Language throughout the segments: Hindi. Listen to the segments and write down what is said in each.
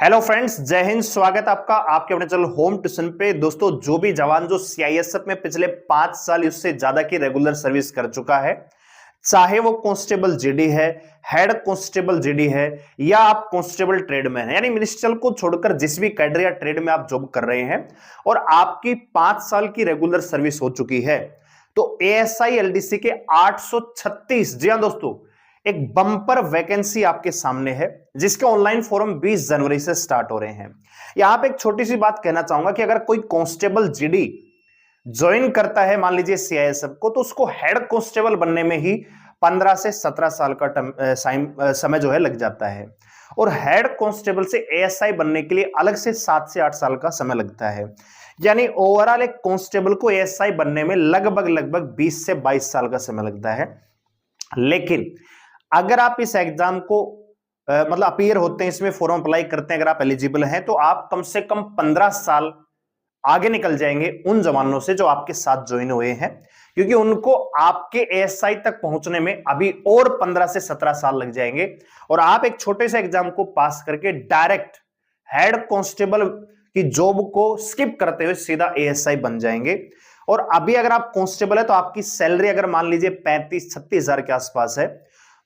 हेलो फ्रेंड्स, जय हिंद। स्वागत आपका आपके अपने चैनल होम ट्यूशन पे। दोस्तों, जो भी जवान जो सीआईएसएफ में पिछले 5 साल उससे ज्यादा की रेगुलर सर्विस कर चुका है, चाहे वो कांस्टेबल जीडी है, हेड कांस्टेबल जीडी है, या आप कांस्टेबल ट्रेडमैन है, यानी मिनिस्ट्रियल को छोड़कर जिस भी कैडर या ट्रेड में आप जॉब कर रहे हैं और आपकी 5 साल की रेगुलर सर्विस हो चुकी है, तो एएसआई एलडीसी के 836, जी हां दोस्तों, एक बम्पर वैकेंसी आपके सामने है, जिसके ऑनलाइन फॉर्म 20 जनवरी से स्टार्ट हो रहे हैं। यहां पे एक छोटी सी बात कहना चाहूंगा कि अगर कोई कांस्टेबल जीडी ज्वाइन करता है, मान लीजिए सीआईएसएफ को, तो उसको हेड कांस्टेबल बनने में ही 15 से 17 साल का समय जो है लग जाता है, और हेड कांस्टेबल से एएसआई बनने के लिए अलग से 7 से 8 साल का समय लगता है। यानी ओवरऑल एक कांस्टेबल को एएसआई बनने में लगभग 20 से 22 साल का समय लगता है। लेकिन अगर आप इस एग्जाम को मतलब अपीयर होते हैं, इसमें फॉर्म अप्लाई करते हैं, अगर आप एलिजिबल हैं, तो आप कम से कम 15 साल आगे निकल जाएंगे उन जवानों से जो आपके साथ ज्वाइन हुए हैं, क्योंकि उनको आपके एएसआई तक पहुंचने में अभी और 15 से 17 साल लग जाएंगे, और आप एक छोटे से एग्जाम को पास करके डायरेक्ट हेड कांस्टेबल की जॉब को स्किप करते हुए सीधा एएसआई बन जाएंगे। और अभी अगर आप कांस्टेबल है तो आपकी सैलरी अगर मान लीजिए 35-36 हजार के आसपास है,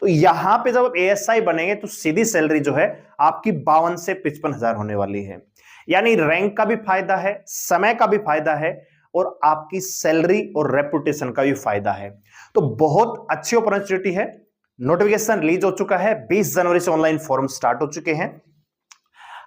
तो यहां पे जब एएसआई बनेंगे तो सीधी सैलरी जो है आपकी 52 से 55 हजार होने वाली है। यानी रैंक का भी फायदा है, समय का भी फायदा है, और आपकी सैलरी और रेपुटेशन का भी फायदा है। तो बहुत अच्छी अपॉर्चुनिटी है। नोटिफिकेशन रिलीज हो चुका है, 20 जनवरी से ऑनलाइन फॉर्म स्टार्ट हो चुके हैं।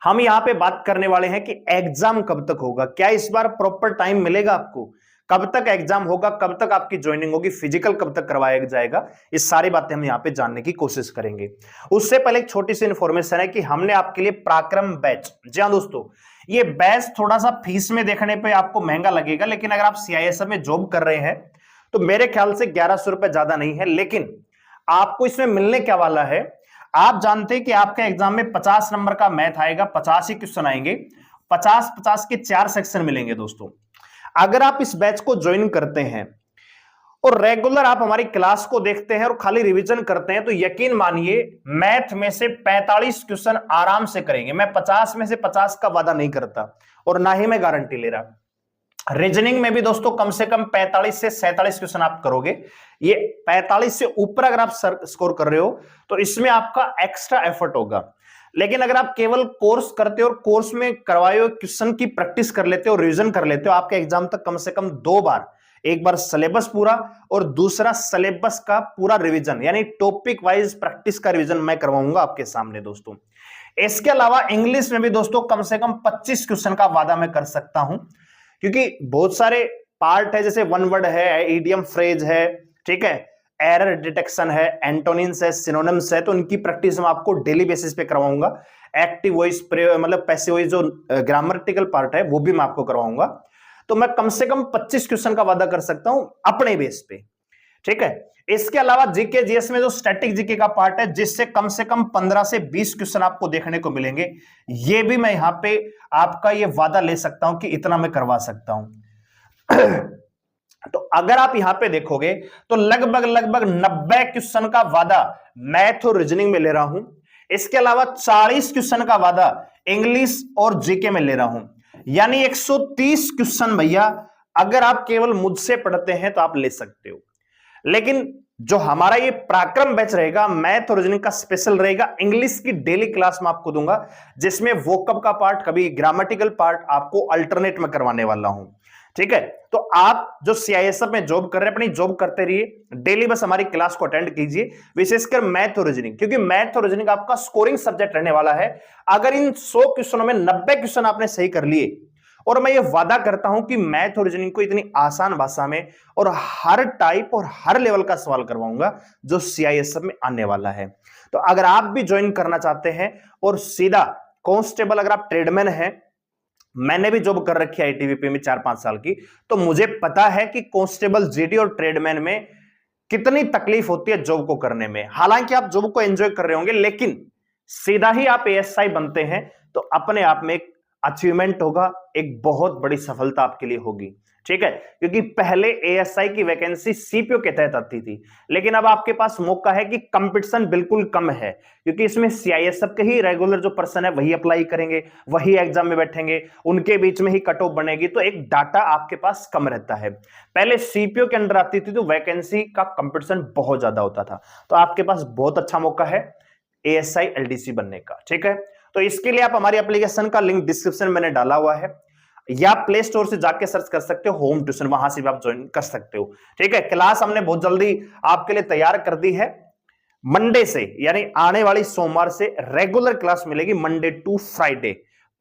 हम यहां पे बात करने वाले हैं कि एग्जाम कब तक होगा, क्या इस बार प्रॉपर टाइम मिलेगा आपको, कब तक एग्जाम होगा, कब तक आपकी ज्वाइनिंग होगी, फिजिकल कब तक करवाया जाएगा, ये सारी बातें हम यहां पे जानने की कोशिश करेंगे। उससे पहले एक छोटी सी इंफॉर्मेशन है कि हमने आपके लिए पराक्रम बैच, जी हां दोस्तों, ये बैच थोड़ा सा फीस में देखने पे आपको महंगा लगेगा, लेकिन अगर आप सीआईएसएफ में जॉब कर रहे हैं तो मेरे ख्याल से 1100 रुपए ज्यादा नहीं है। लेकिन आपको इसमें मिलने क्या वाला है, आप जानते हैं कि आपके एग्जाम में 50 नंबर का मैथ आएगा, 50 ही क्वेश्चन आएंगे, 50-50 के 4 सेक्शन मिलेंगे दोस्तों। अगर आप इस बैच को ज्वाइन करते हैं और रेगुलर आप हमारी क्लास को देखते हैं और खाली रिवीजन करते हैं, तो यकीन मानिए मैथ में से 45 क्वेश्चन आराम से करेंगे। मैं 50 में से 50 का वादा नहीं करता और ना ही मैं गारंटी ले रहा। रीजनिंग में भी दोस्तों कम से कम 45 से 47 क्वेश्चन आप करोगे। ये 45 से ऊपर अगर आप स्कोर कर रहे हो तो इसमें आपका एक्स्ट्रा एफर्ट होगा। लेकिन अगर आप केवल कोर्स करते हो और कोर्स में करवाए हुए क्वेश्चन की प्रैक्टिस कर लेते हो, रिवीजन कर लेते हो, आपके एग्जाम तक कम से कम 2 बार, एक बार सिलेबस पूरा और दूसरा सिलेबस का पूरा रिवीजन, यानी टॉपिक वाइज प्रैक्टिस का रिवीजन मैं करवाऊंगा आपके सामने दोस्तों। इसके अलावा इंग्लिश में भी दोस्तों कम से कम 25 क्वेश्चन का वादा मैं कर सकता हूं, क्योंकि बहुत सारे पार्ट है, जैसे वन वर्ड है, इडियम फ्रेज है, ठीक है, एरर डिटेक्शन है, एंटोनिम्स है, सिनोनिम्स है, तो इनकी प्रैक्टिस मैं आपको डेली बेसिस पे करवाऊंगा। एक्टिव वॉइस मतलब पैसिव वॉइस जो ग्रामेटिकल पार्ट है वो भी मैं आपको करवाऊंगा। तो मैं कम से कम 25 क्वेश्चन का वादा कर सकता हूं अपने बेस पे, ठीक है। इसके अलावा जीके जीएस में जो स्टैटिक जीके का पार्ट है, जिससे कम से कम 15 से 20 क्वेश्चन आपको देखने को मिलेंगे, ये भी मैं यहां पे आपका ये वादा ले सकता हूं कि इतना मैं करवा सकता हूं। तो अगर आप यहां पे देखोगे तो लगभग 90 क्वेश्चन का वादा मैथ और रीजनिंग में ले रहा हूं। इसके अलावा 40 क्वेश्चन का वादा इंग्लिश और जीके में ले रहा हूं, यानी 130 क्वेश्चन भैया अगर आप केवल मुझसे पढ़ते हैं तो आप ले सकते हो। लेकिन जो हमारा ये पराक्रम बैच रहेगा, मैथ और रीजनिंग का स्पेशल रहेगा। इंग्लिश की डेली क्लास में आपको दूंगा, जिसमें वोकअप का पार्ट, कभी ग्रामेटिकल पार्ट आपको अल्टरनेट में करवाने वाला हूं, ठीक है। तो आप जो सीआईएसएफ में जॉब कर रहे हैं, अपनी जॉब करते रहिए, डेली बस हमारी क्लास को अटेंड कीजिए, विशेषकर मैथ और रीजनिंग, क्योंकि मैथ और रीजनिंग आपका स्कोरिंग सब्जेक्ट रहने वाला है। अगर इन 100 क्वेश्चनों में 90 क्वेश्चन आपने सही कर लिए, और मैं ये वादा करता हूं कि मैथ और रीजनिंग को इतनी आसान भाषा में और हर टाइप और हर लेवल का सवाल करवाऊंगा जो सीआईएसएफ में आने वाला है। तो अगर आप भी ज्वाइन करना चाहते हैं और सीधा कांस्टेबल, अगर आप ट्रेडमैन हैं, मैंने भी जॉब कर रखी है आईटीबीपी में 4-5 साल की, तो मुझे पता है कि कांस्टेबल, जीडी और ट्रेडमैन में कितनी तकलीफ होती है जॉब को करने में। हालांकि आप जॉब को एंजॉय कर रहे होंगे, लेकिन सीधा ही आप एएसआई बनते हैं तो अपने आप में एक अचीवमेंट होगा, एक बहुत बड़ी सफलता आपके लिए होगी। ठीक है, क्योंकि पहले एएसआई की वैकेंसी सीपीओ के तहत आती थी, लेकिन अब आपके पास मौका है कि कंपटीशन बिल्कुल कम है, क्योंकि इसमें सीआईएसएफ के ही रेगुलर जो पर्सन है वही अप्लाई करेंगे, वही एग्जाम में बैठेंगे, उनके बीच में ही कट ऑफ बनेगी, तो एक डाटा आपके पास कम रहता है। पहले सीपीओ के अंडर आती थी तो वैकेंसी का कंपटीशन बहुत ज्यादा होता था, तो आपके पास बहुत अच्छा मौका है एएसआई एलडीसी बनने का। ठीक है, तो इसके लिए आप हमारी एप्लीकेशन का लिंक डिस्क्रिप्शन में मैंने डाला हुआ है, या प्ले स्टोर से जाके सर्च कर सकते हो होम ट्यूशन, वहां से भी आप ज्वाइन कर सकते हो। ठीक है, क्लास हमने बहुत जल्दी आपके लिए तैयार कर दी है। मंडे से यानी आने वाली सोमवार से रेगुलर क्लास मिलेगी, मंडे टू फ्राइडे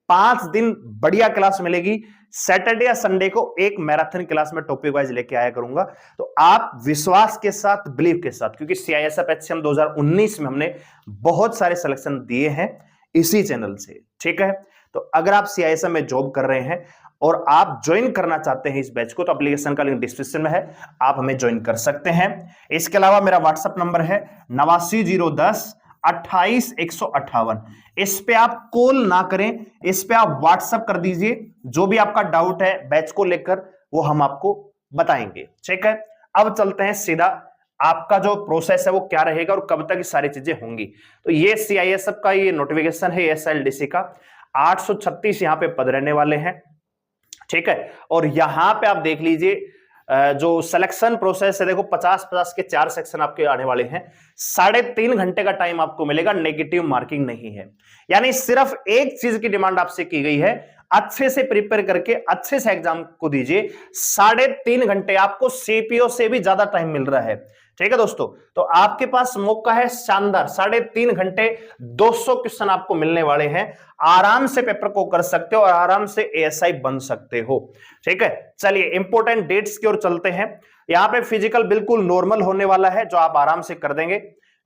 5 दिन बढ़िया क्लास मिलेगी। सैटरडे या संडे को एक मैराथन क्लास में टॉपिक वाइज लेके आया करूंगा, तो आप विश्वास के साथ, बिलीव के साथ, क्योंकि सीआईएसएफ एचसीएम 2019 में हमने बहुत सारे सिलेक्शन दिए हैं इसी चैनल से। ठीक है, तो अगर आप सीआईएसएफ में जॉब कर रहे हैं और आप ज्वाइन करना चाहते हैं इस बैच को, तो एप्लीकेशन का लिंक डिस्क्रिप्शन में है, आप हमें ज्वाइन कर सकते हैं। इसके अलावा मेरा व्हाट्सएप नंबर है 8901102858। इस पे आप कॉल ना करें, इस पे आप व्हाट्सएप कर दीजिए, जो भी आपका डाउट है बैच को लेकर वो हम आपको बताएंगे। ठीक है, अब चलते हैं सीधा, आपका जो प्रोसेस है वो क्या रहेगा और कब तक ये सारी चीजें होंगी। तो ये सीआईएसएफ का ये नोटिफिकेशन है एसएलडीसी का, 836 यहां पे पद रहने वाले हैं। ठीक है, और यहां पे आप देख लीजिए जो सिलेक्शन प्रोसेस है, देखो 50-50 के 4 सेक्शन आपके आने वाले हैं। 3.5 घंटे का टाइम आपको मिलेगा, नेगेटिव मार्किंग नहीं है। यानी सिर्फ एक चीज की डिमांड आपसे की गई है, अच्छे से प्रिपेयर करके अच्छे से एग्जाम को दीजिए। 3.5 घंटे आपको सीपीओ से भी ज्यादा टाइम मिल रहा है। ठीक है दोस्तों, तो आपके पास मौका है शानदार, 3.5 घंटे 200 क्वेश्चन आपको मिलने वाले हैं। आराम से पेपर को कर सकते हो और आराम से एएसआई बन सकते हो। ठीक है, चलिए इंपॉर्टेंट डेट्स की ओर चलते हैं। यहां पे फिजिकल बिल्कुल नॉर्मल होने वाला है, जो आप आराम से कर देंगे।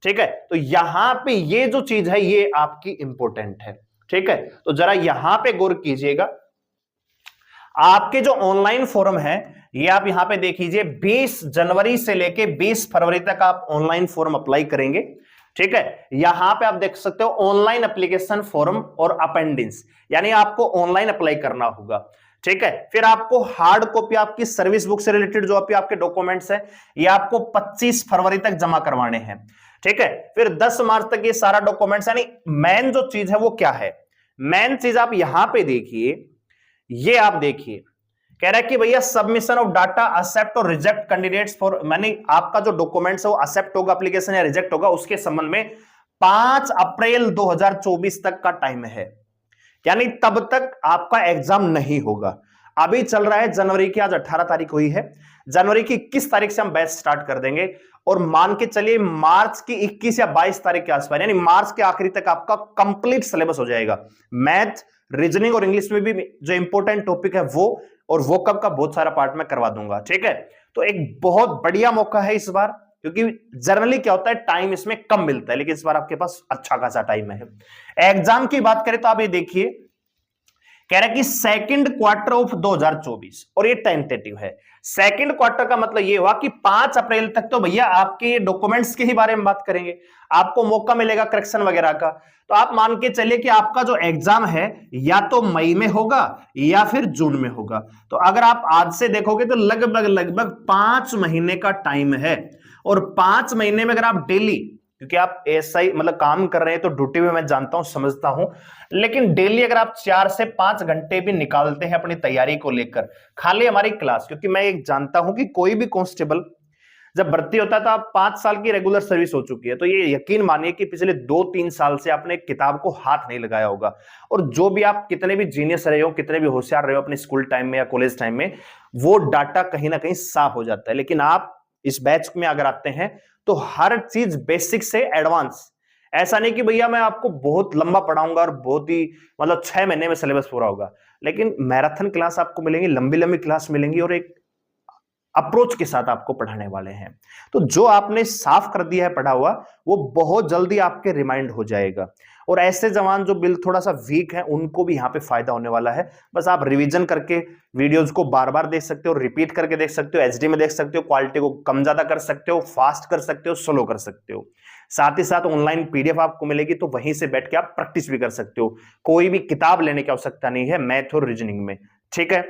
ठीक है, तो यहां पे ये जो चीज है ये आपकी इंपॉर्टेंट है। ठीक है, तो जरा यहां पे गौर कीजिएगा, आपके जो ऑनलाइन फॉर्म है ये आप यहां पे देख लीजिए, 20 जनवरी से लेके 20 फरवरी तक आप ऑनलाइन फॉर्म अप्लाई करेंगे। ठीक है, यहां पे आप देख सकते हो ऑनलाइन एप्लीकेशन फॉर्म और अपेंडिंग्स, यानी आपको ऑनलाइन अप्लाई करना होगा। ठीक है, फिर आपको हार्ड कॉपी आपकी सर्विस बुक से रिलेटेड जो आपके डॉक्यूमेंट्स है ये आपको 25 फरवरी तक जमा करवाने हैं। ठीक है, फिर 10 मार्च तक ये सारा डॉक्यूमेंट्स, यानी मेन जो चीज है वो क्या है, मेन चीज आप यहां पे देखिए, ये आप देखिए, कह रहा है कि भैया सबमिशन ऑफ डाटा एक्सेप्ट और रिजेक्ट कैंडिडेट्स फॉर, माने आपका जो डॉक्यूमेंट्स है वो एक्सेप्ट होगा एप्लीकेशन या रिजेक्ट होगा, उसके संबंध में 5 अप्रैल 2024 तक का टाइम है। यानी तब तक आपका एग्जाम नहीं होगा। अभी चल रहा है जनवरी की, आज 18 तारीख हुई है, जनवरी की 21 तारीख से हम बैच स्टार्ट कर देंगे, और मान के चलिए मार्च की 21 या 22 तारीख के आसपास, यानी मार्च के आखिरी तक आपका कंप्लीट सिलेबस हो जाएगा। मैथ, रीजनिंग और इंग्लिश में भी जो इंपॉर्टेंट टॉपिक है वो, और वोकअप का बहुत सारा पार्ट मैं करवा दूंगा। ठीक है, तो एक बहुत बढ़िया मौका है इस बार, क्योंकि जनरली क्या होता है टाइम इसमें कम मिलता है, लेकिन इस बार आपके पास अच्छा खासा टाइम है। एग्जाम की बात करें तो आप ये देखिए, कह रहा है कि सेकंड क्वार्टर ऑफ 2024, और ये टेंटेटिव है। सेकंड क्वार्टर का मतलब ये हुआ कि 5 अप्रैल तक तो भैया आपके डॉक्यूमेंट्स के ही बारे में बात करेंगे, आपको मौका मिलेगा करेक्शन वगैरह का। तो आप मान के चलिए कि आपका जो एग्जाम है या तो मई में होगा या फिर जून में होगा। तो अगर आप आज से देखोगे तो लगभग 5 महीने का टाइम है, और 5 महीने में अगर आप डेली, क्योंकि आप एसआई मतलब काम कर रहे हैं तो ड्यूटी में मैं जानता हूं, समझता हूं, लेकिन डेली अगर आप 4 से 5 घंटे भी निकालते हैं अपनी तैयारी को लेकर, खाली हमारी क्लास, क्योंकि मैं एक जानता हूं कि कोई भी कांस्टेबल जब भर्ती होता है तो आप 5 साल की रेगुलर सर्विस हो चुकी है, तो ये यकीन मानिए कि पिछले 2-3 साल से आपने किताब को हाथ नहीं लगाया होगा। और जो भी आप कितने भी जीनियस रहे हो, कितने भी होशियार रहे हो अपने स्कूल टाइम में या कॉलेज टाइम में, वो डाटा कहीं ना कहीं साफ हो जाता है। लेकिन आप इस बैच में अगर आते हैं तो हर चीज बेसिक से एडवांस, ऐसा नहीं कि भैया मैं आपको बहुत लंबा पढ़ाऊंगा और बहुत ही मतलब 6 महीने में सिलेबस पूरा होगा, लेकिन मैराथन क्लास आपको मिलेंगी, लंबी लंबी क्लास मिलेंगी, और एक अप्रोच के साथ आपको पढ़ाने वाले हैं। तो जो आपने साफ कर दिया है पढ़ा हुआ, वो बहुत जल्दी आपके रिमाइंड हो जाएगा। और ऐसे जवान जो बिल थोड़ा सा वीक है उनको भी यहाँ पे फायदा होने वाला है। बस आप रिवीजन करके वीडियोस को बार बार देख सकते हो, रिपीट करके देख सकते हो, एचडी में देख सकते हो, क्वालिटी को कम ज्यादा कर सकते हो, फास्ट कर सकते हो, स्लो कर सकते हो। साथ ही साथ ऑनलाइन पीडीएफ आपको मिलेगी, तो वहीं से बैठ के आप प्रैक्टिस भी कर सकते हो। कोई भी किताब लेने की आवश्यकता नहीं है मैथ और रीजनिंग में। ठीक है,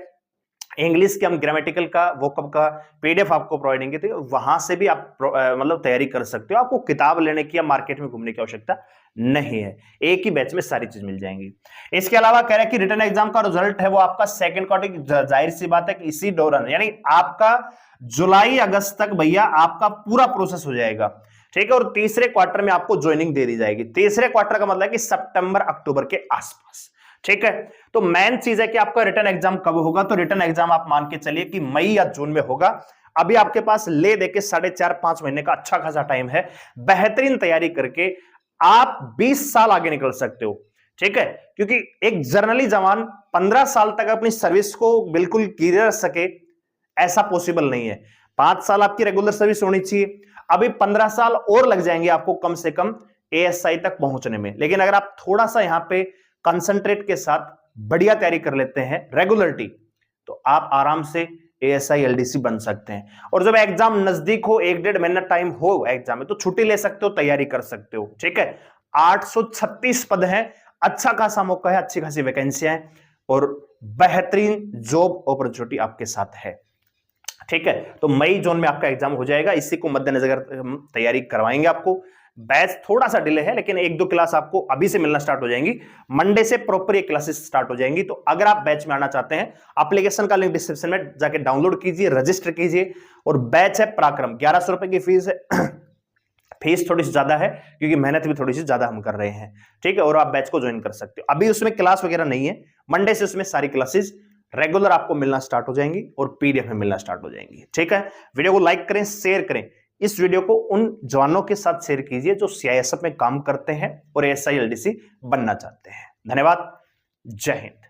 इंग्लिश के हम ग्रामेटिकल का वोकब का पीडीएफ आपको प्रोवाइड करेंगे, तो वहां से भी आप मतलब तैयारी कर सकते हो। आपको किताब लेने की या मार्केट में घूमने की आवश्यकता नहीं है, एक ही बैच में सारी चीज मिल जाएंगी। इसके अलावा कह रहा है कि रिटर्न एग्जाम का रिजल्ट है वो आपका सेकंड क्वार्टर, जाहिर सी बात है कि इसी दौरान, यानी आपका जुलाई अगस्त तक भैया आपका पूरा प्रोसेस हो जाएगा, ठीक है। और तीसरे क्वार्टर में आपको ज्वाइनिंग दे दी जाएगी। तीसरे क्वार्टर का मतलब है कि सितंबर अक्टूबर के आसपास, ठीक है। तो मेन चीज है कि आपका रिटर्न एग्जाम कब होगा, तो रिटर्न एग्जाम आप मान के चलिए कि मई या जून में होगा। अभी आपके पास ले देके 4.5-5 महीने का अच्छा खासा टाइम है। बेहतरीन तैयारी करके आप 20 साल आगे निकल सकते हो, ठीक है। क्योंकि एक जर्नली जवान 15 साल तक अपनी सर्विस को बिल्कुल क्लियर सके, ऐसा पॉसिबल नहीं है। 5 साल आपकी रेगुलर सर्विस होनी चाहिए, अभी 15 साल और लग जाएंगे आपको कम से कम एएसआई तक पहुंचने में। लेकिन अगर आप थोड़ा सा यहां पे कंसंट्रेट के साथ बढ़िया तैयारी कर लेते हैं रेगुलरिटी, तो आप आराम से एएसआई एलडीसी बन सकते हैं। और जब एग्जाम नजदीक हो, 1-1.5 महीना टाइम हो एग्जाम में, तो छुट्टी ले सकते हो, तैयारी कर सकते हो, ठीक है। 836 पद हैं, अच्छा खासा मौका है, अच्छी खासी वैकेंसियां हैं और बेहतरीन जॉब अपॉर्चुनिटी आपके साथ है, ठीक है। तो मई जून में आपका एग्जाम हो जाएगा, इसी को मद्देनजर हम तैयारी करवाएंगे आपको। बैच थोड़ा सा डिले है, लेकिन 1-2 क्लास आपको अभी से मिलना स्टार्ट हो जाएंगी। मंडे से प्रॉपर ये क्लासेस स्टार्ट हो जाएंगी। तो अगर आप बैच में आना चाहते हैं, एप्लीकेशन का लिंक डिस्क्रिप्शन में जाके डाउनलोड कीजिए, रजिस्टर कीजिए। और बैच है पराक्रम, 1100 रुपए की फीस है। फीस थोड़ी सी ज्यादा है क्योंकि मेहनत भी थोड़ी सी ज्यादा हम कर रहे हैं, ठीक है। और आप बैच को ज्वाइन कर सकते हो। अभी उसमें क्लास वगैरह नहीं है, मंडे से उसमें सारी क्लासेस रेगुलर आपको मिलना स्टार्ट हो जाएंगी और पीडीएफ में मिलना स्टार्ट हो जाएंगी, ठीक है। वीडियो को लाइक करें, शेयर करें। इस वीडियो को उन जवानों के साथ शेयर कीजिए जो सीआईएसएफ में काम करते हैं और एएसआई एलडीसी बनना चाहते हैं। धन्यवाद, जय हिंद।